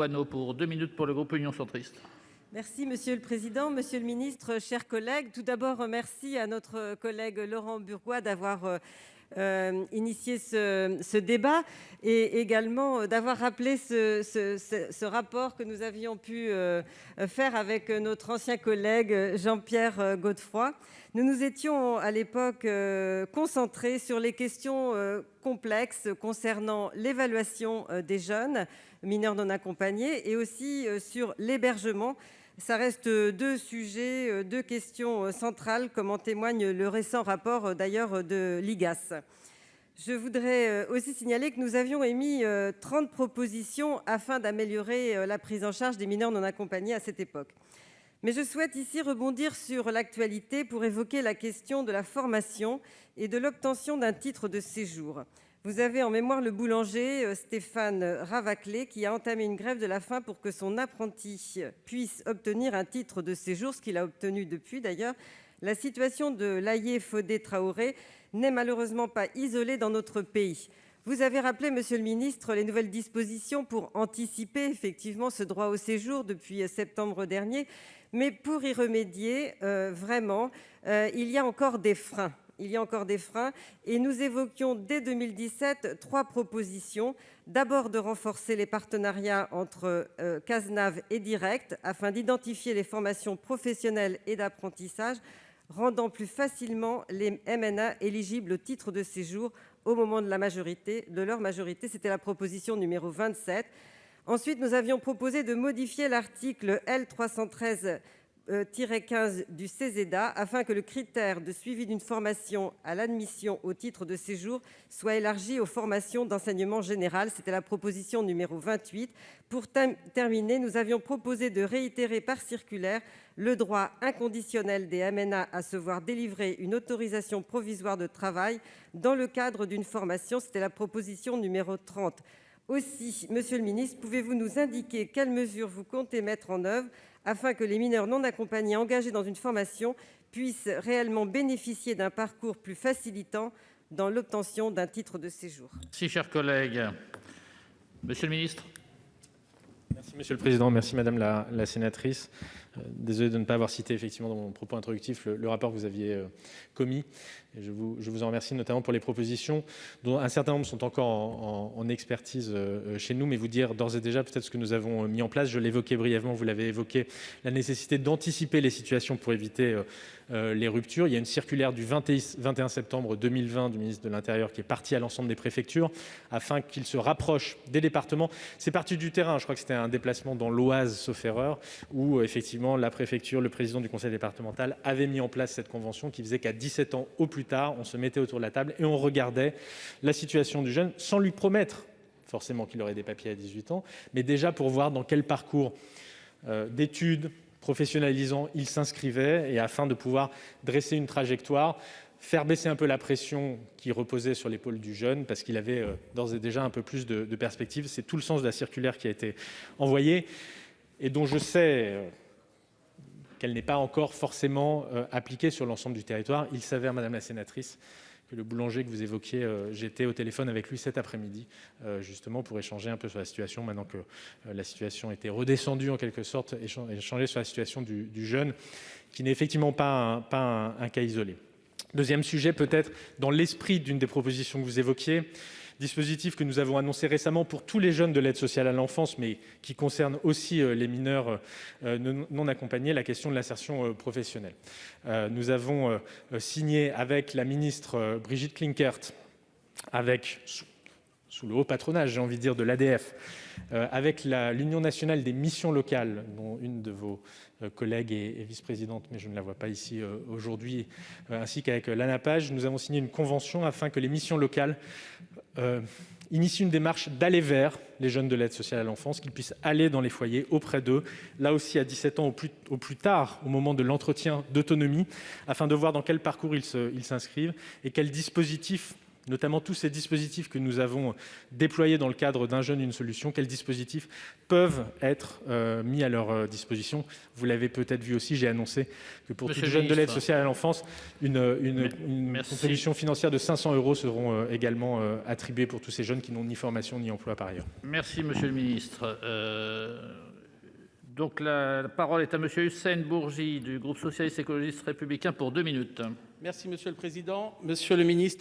Boileau pour 2 minutes pour le groupe Union Centriste. Merci Monsieur le Président, Monsieur le Ministre, chers collègues. Tout d'abord, merci à notre collègue Laurent Burgoa d'avoir initié ce débat et également d'avoir rappelé ce rapport que nous avions pu faire avec notre ancien collègue Jean-Pierre Godefroy. Nous nous étions à l'époque concentrés sur les questions complexes concernant l'évaluation des jeunes mineurs non accompagnés et aussi sur l'hébergement. Ça reste deux sujets, deux questions centrales, comme en témoigne le récent rapport d'ailleurs de l'IGAS. Je voudrais aussi signaler que nous avions émis 30 propositions afin d'améliorer la prise en charge des mineurs non accompagnés à cette époque. Mais je souhaite ici rebondir sur l'actualité pour évoquer la question de la formation et de l'obtention d'un titre de séjour. Vous avez en mémoire le boulanger Stéphane Ravaclé qui a entamé une grève de la faim pour que son apprenti puisse obtenir un titre de séjour, ce qu'il a obtenu depuis d'ailleurs. La situation de Laye Fodé Traoré n'est malheureusement pas isolée dans notre pays. Vous avez rappelé, Monsieur le Ministre, les nouvelles dispositions pour anticiper effectivement ce droit au séjour depuis septembre dernier. Mais pour y remédier, il y a encore des freins. Et nous évoquions dès 2017 3 propositions. D'abord, de renforcer les partenariats entre CASNAV et Direct afin d'identifier les formations professionnelles et d'apprentissage, rendant plus facilement les MNA éligibles au titre de séjour au moment de leur majorité. C'était la proposition numéro 27. Ensuite, nous avions proposé de modifier l'article L. 313-15 du CESEDA afin que le critère de suivi d'une formation à l'admission au titre de séjour soit élargi aux formations d'enseignement général. C'était la proposition numéro 28. Pour terminer, nous avions proposé de réitérer par circulaire le droit inconditionnel des MNA à se voir délivrer une autorisation provisoire de travail dans le cadre d'une formation. C'était la proposition numéro 30. Aussi, Monsieur le Ministre, pouvez-vous nous indiquer quelles mesures vous comptez mettre en œuvre afin que les mineurs non accompagnés engagés dans une formation puissent réellement bénéficier d'un parcours plus facilitant dans l'obtention d'un titre de séjour? Si, chers collègues. Monsieur le ministre. Merci Monsieur le Président, merci Madame la sénatrice. Désolé de ne pas avoir cité effectivement dans mon propos introductif le rapport que vous aviez commis. Et je vous en remercie notamment pour les propositions dont un certain nombre sont encore en expertise chez nous, mais vous dire d'ores et déjà peut-être ce que nous avons mis en place. Je l'évoquais brièvement, vous l'avez évoqué, la nécessité d'anticiper les situations pour éviter les ruptures. Il y a une circulaire du 21 septembre 2020 du ministre de l'Intérieur qui est partie à l'ensemble des préfectures afin qu'ils se rapprochent des départements. C'est parti du terrain, je crois que c'était un déplacement dans l'Oise, sauf erreur, où effectivement la préfecture, le président du conseil départemental avait mis en place cette convention qui faisait qu'à 17 ans au plus tard, on se mettait autour de la table et on regardait la situation du jeune sans lui promettre forcément qu'il aurait des papiers à 18 ans, mais déjà pour voir dans quel parcours d'études professionnalisant il s'inscrivait et afin de pouvoir dresser une trajectoire, faire baisser un peu la pression qui reposait sur l'épaule du jeune parce qu'il avait d'ores et déjà un peu plus de perspectives. C'est tout le sens de la circulaire qui a été envoyée et dont je sais qu'elle n'est pas encore forcément appliquée sur l'ensemble du territoire. Il s'avère, Madame la sénatrice, que le boulanger que vous évoquiez, j'étais au téléphone avec lui cet après-midi, justement pour échanger un peu sur la situation, maintenant que la situation était redescendue en quelque sorte, échanger sur la situation du jeune, qui n'est effectivement pas un cas isolé. Deuxième sujet, peut-être dans l'esprit d'une des propositions que vous évoquiez, dispositif que nous avons annoncé récemment pour tous les jeunes de l'aide sociale à l'enfance, mais qui concerne aussi les mineurs non accompagnés, la question de l'insertion professionnelle. Nous avons signé avec la ministre Brigitte Klinkert, sous le haut patronage, j'ai envie de dire, de l'ADF, avec l'Union nationale des missions locales, dont une de vos collègues est vice-présidente, mais je ne la vois pas ici aujourd'hui, ainsi qu'avec l'ANAPAGE, nous avons signé une convention afin que les missions locales initient une démarche d'aller vers les jeunes de l'aide sociale à l'enfance, qu'ils puissent aller dans les foyers auprès d'eux, là aussi à 17 ans au plus tard, au moment de l'entretien d'autonomie, afin de voir dans quel parcours ils s'inscrivent et quels dispositifs notamment tous ces dispositifs que nous avons déployés dans le cadre d'Un jeune, une solution. Quels dispositifs peuvent être mis à leur disposition? Vous l'avez peut-être vu aussi, j'ai annoncé que pour Monsieur tout le jeune de l'aide ministre. sociale à l'enfance, une Merci. contribution financière de 500 € seront également attribuées pour tous ces jeunes qui n'ont ni formation ni emploi par ailleurs. Merci, monsieur le ministre. Donc, la parole est à monsieur Hussein Bourgi du groupe socialiste, écologiste, républicain pour 2 minutes. Merci Monsieur le Président. Monsieur le Ministre,